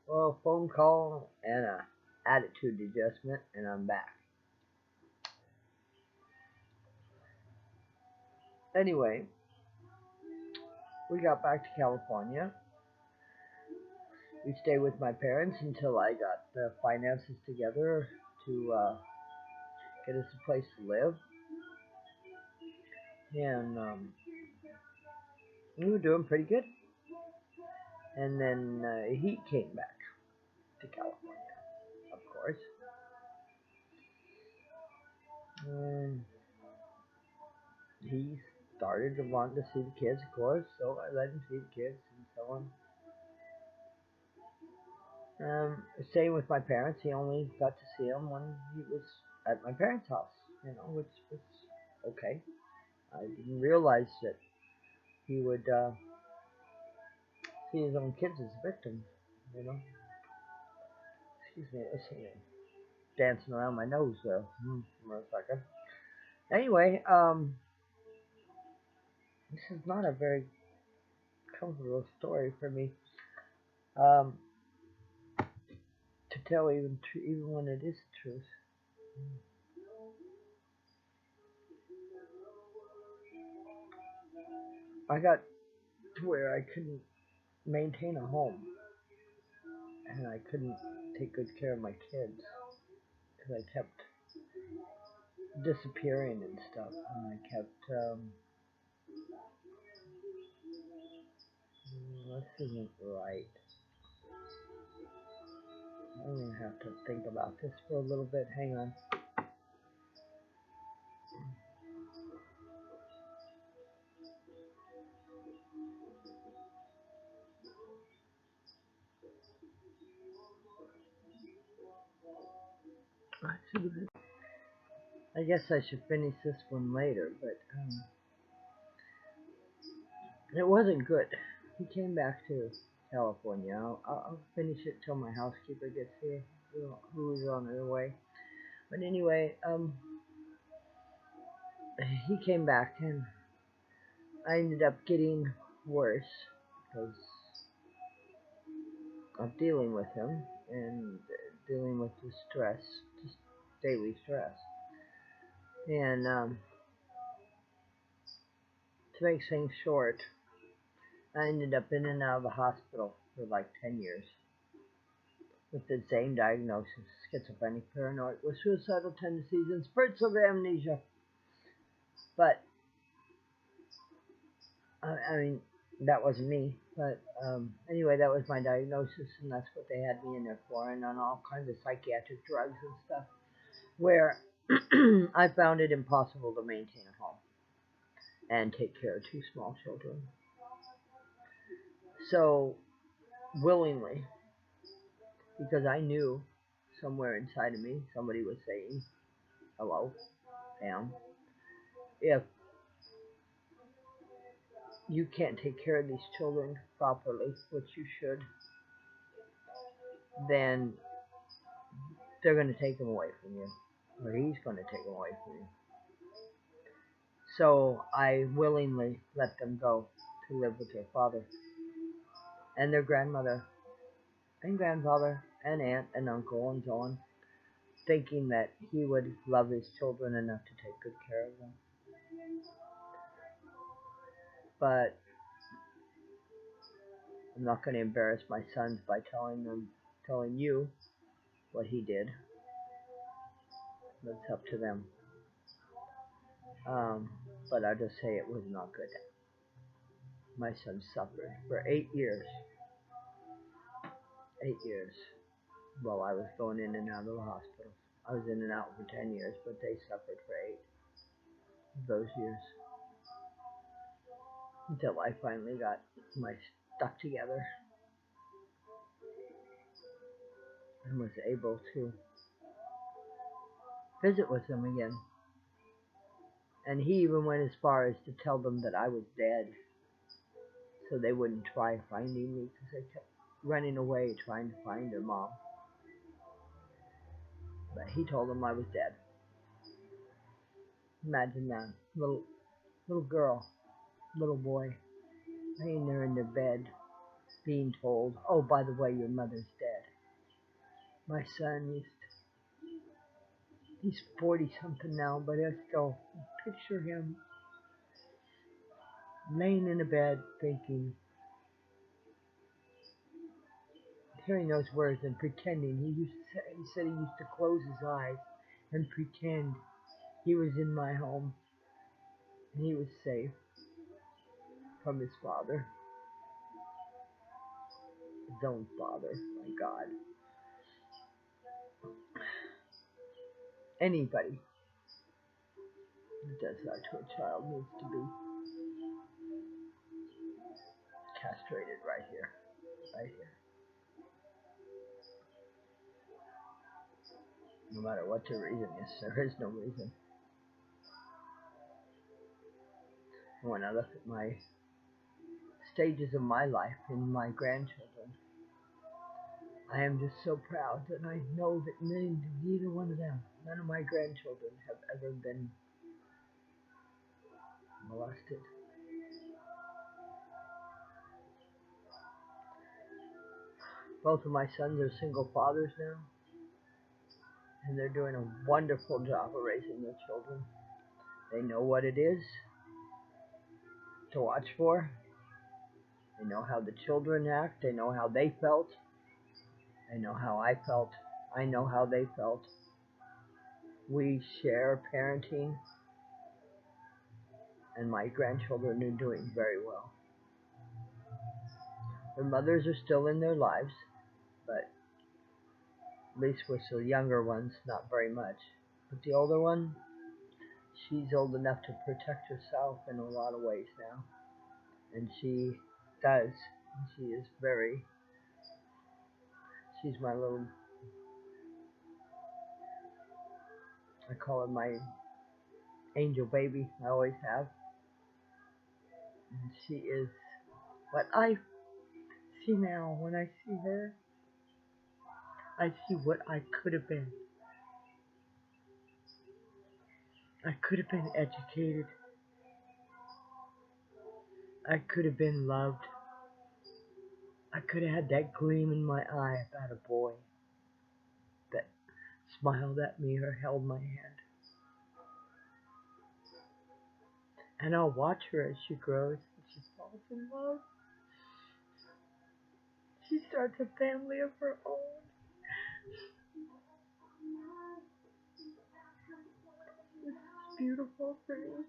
Well, phone call and a attitude adjustment, and I'm back. Anyway, we got back to California. We stayed with my parents until I got the finances together to get us a place to live, and we were doing pretty good. And then he came back to California, of course, and he started to want to see the kids, of course. So I let him see the kids and so on. Staying with my parents, he only got to see him when he was at my parents' house, which was okay. I didn't realize that he would see his own kids as victims, you know. Excuse me, listen, dancing around my nose there for a second. Anyway, this is not a very comfortable story for me um, to tell, even when it is the truth. I got to where I couldn't maintain a home, and I couldn't take good care of my kids because I kept disappearing and stuff, and I kept this isn't right. I'm gonna have to think about this for a little bit. Hang on. I guess I should finish this one later, but it wasn't good. He came back to California. I'll finish it till my housekeeper gets here, who is on her way. But anyway, he came back, and I ended up getting worse because of dealing with him and dealing with the stress, just daily stress. And to make things short, I ended up in and out of the hospital for like 10 years with the same diagnosis: schizophrenic, paranoid, with suicidal tendencies and spurts of amnesia. But, I mean, that wasn't me. But anyway, that was my diagnosis, and that's what they had me in there for, and on all kinds of psychiatric drugs and stuff, where I found it impossible to maintain a home and take care of two small children. So, willingly, because I knew somewhere inside of me somebody was saying, hello, Pam, if you can't take care of these children properly, which you should, then they're going to take them away from you, or he's going to take them away from you. So I willingly let them go to live with their father and their grandmother and grandfather and aunt and uncle and so on, thinking that he would love his children enough to take good care of them. But I'm not going to embarrass my sons by telling you what he did. That's up to them. But I'll just say it was not good. My son suffered for 8 years. 8 years. While I was going in and out of the hospital. I was in and out for 10 years, but they suffered for 8 of those years. Until I finally got my stuff together and was able to visit with them again. And he even went as far as to tell them that I was dead, so they wouldn't try finding me, because they kept running away trying to find their mom. But he told them I was dead. Imagine that. Little girl, little boy, laying there in their bed, being told, oh, by the way, your mother's dead. My son he's 40 something now, but I still picture him laying in a bed thinking, hearing those words and pretending. He said he used to close his eyes and pretend he was in my home and he was safe from his father, his own father. My God. Anybody who does that to a child needs to be castrated right here. Right here. No matter what the reason is, there is no reason. When I look at my stages of my life and my grandchildren, I am just so proud that I know that neither one of them, none of my grandchildren have ever been molested. Both of my sons are single fathers now, and they're doing a wonderful job of raising their children. They know what it is to watch for. They know how the children act. They know how they felt. They know how I felt. I know how they felt. We share parenting, and my grandchildren are doing very well. Their mothers are still in their lives, but at least with the younger ones, not very much. But the older one, she's old enough to protect herself in a lot of ways now. And she does. She is she's my little, I call her my angel baby. I always have. And she is what I see now when I see her. I see what I could have been. I could have been educated. I could have been loved. I could have had that gleam in my eye about a boy that smiled at me or held my hand. And I'll watch her as she grows and she falls in love. She starts a family of her own. This is beautiful for me.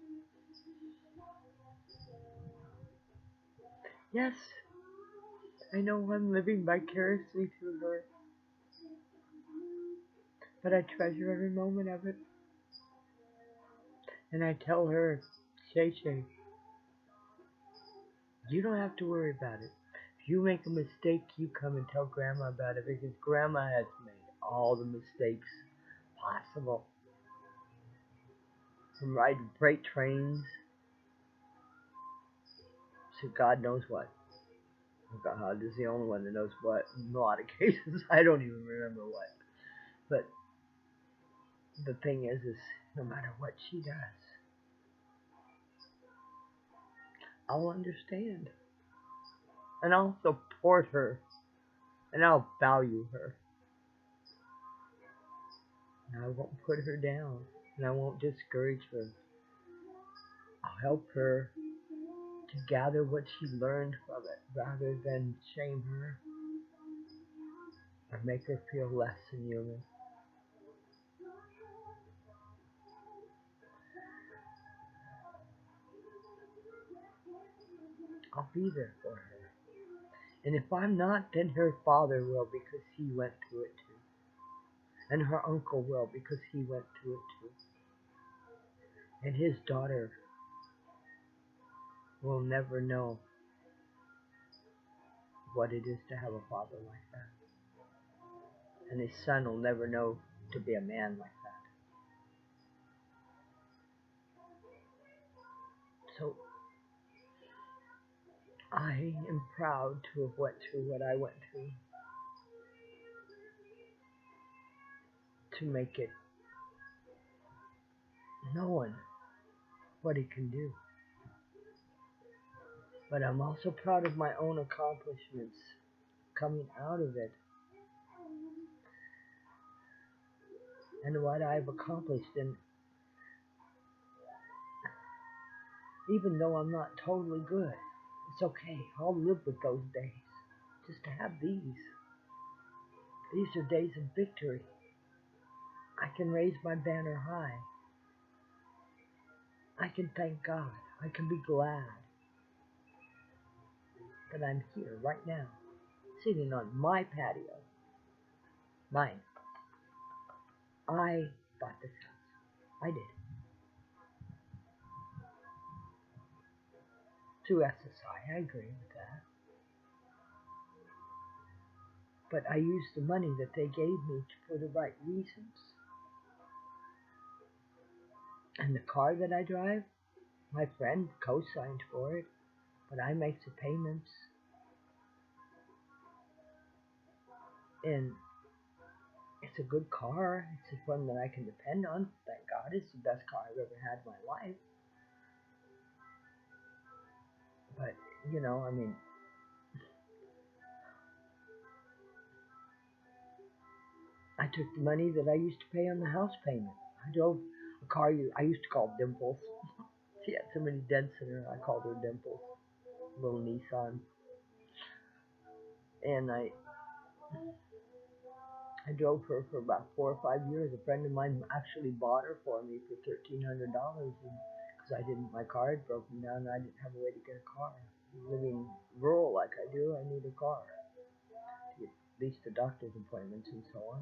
Yes, I know I'm living vicariously through her, but I treasure every moment of it. And I tell her, Shay Shay, you don't have to worry about it. If you make a mistake, you come and tell Grandma about it, because Grandma has made all the mistakes possible. From riding freight trains to God knows what. God is the only one that knows what. In a lot of cases, I don't even remember what. But the thing is no matter what she does, I'll understand. And I'll support her. And I'll value her. And I won't put her down. And I won't discourage her. I'll help her to gather what she learned from it, rather than shame her or make her feel less than human. I'll be there for her. And if I'm not, then her father will, because he went through it too. And her uncle will, because he went through it too. And his daughter will never know what it is to have a father like that. And his son will never know to be a man like that. So I am proud to have went through what I went through, to make it known what he can do. But I'm also proud of my own accomplishments coming out of it. and what I've accomplished. And even though I'm not totally good, it's okay. I'll live with those days. Just to have these. These are days of victory. I can raise my banner high. I can thank God. I can be glad that I'm here right now, sitting on my patio. Mine. I bought this house. I did. Through SSI, I agree with that. But I used the money that they gave me for the right reasons. And the car that I drive, my friend co-signed for it, but I make the payments. And it's a good car. It's one that I can depend on. Thank God, it's the best car I've ever had in my life. But, I mean, I took the money that I used to pay on the house payment. I drove a car I used to call Dimples. She had so many dents in her, I called her Dimples. Little Nissan. And I drove her for about 4 or 5 years. A friend of mine actually bought her for me for $1,300 because my car had broken down and I didn't have a way to get a car. Living rural like I do, I need a car to get at least the doctor's appointments and so on.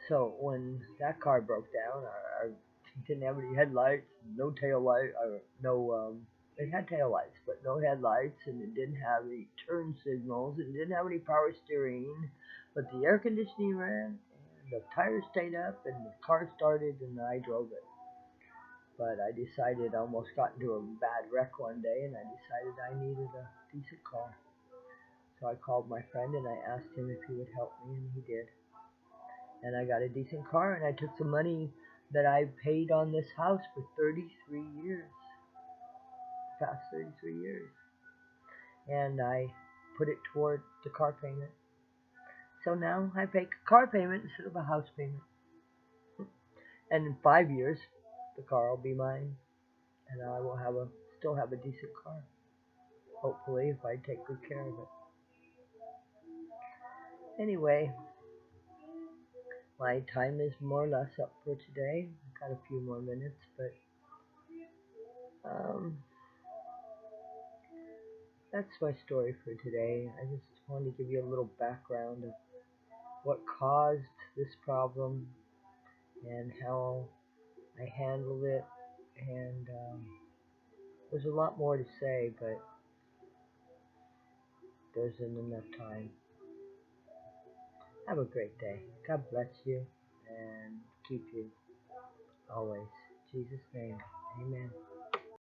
So when that car broke down, I didn't have any headlights, no tail light, it had tail lights, but no headlights, and it didn't have any turn signals, and it didn't have any power steering, but the air conditioning ran, and the tires stayed up, and the car started, and I drove it. But I decided, I almost got into a bad wreck one day, and I decided I needed a decent car. So I called my friend, and I asked him if he would help me, and he did. And I got a decent car, and I took the money that I paid on this house for 33 years, past 33 years, and I put it toward the car payment. So now I pay a car payment instead of a house payment. And in 5 years, the car will be mine, and I will still have a decent car. Hopefully, if I take good care of it. Anyway, my time is more or less up for today. I've got a few more minutes, but that's my story for today. I just wanted to give you a little background of what caused this problem and how I handled it. And there's a lot more to say, but there isn't enough time. Have a great day. God bless you and keep you always. In Jesus' name, amen.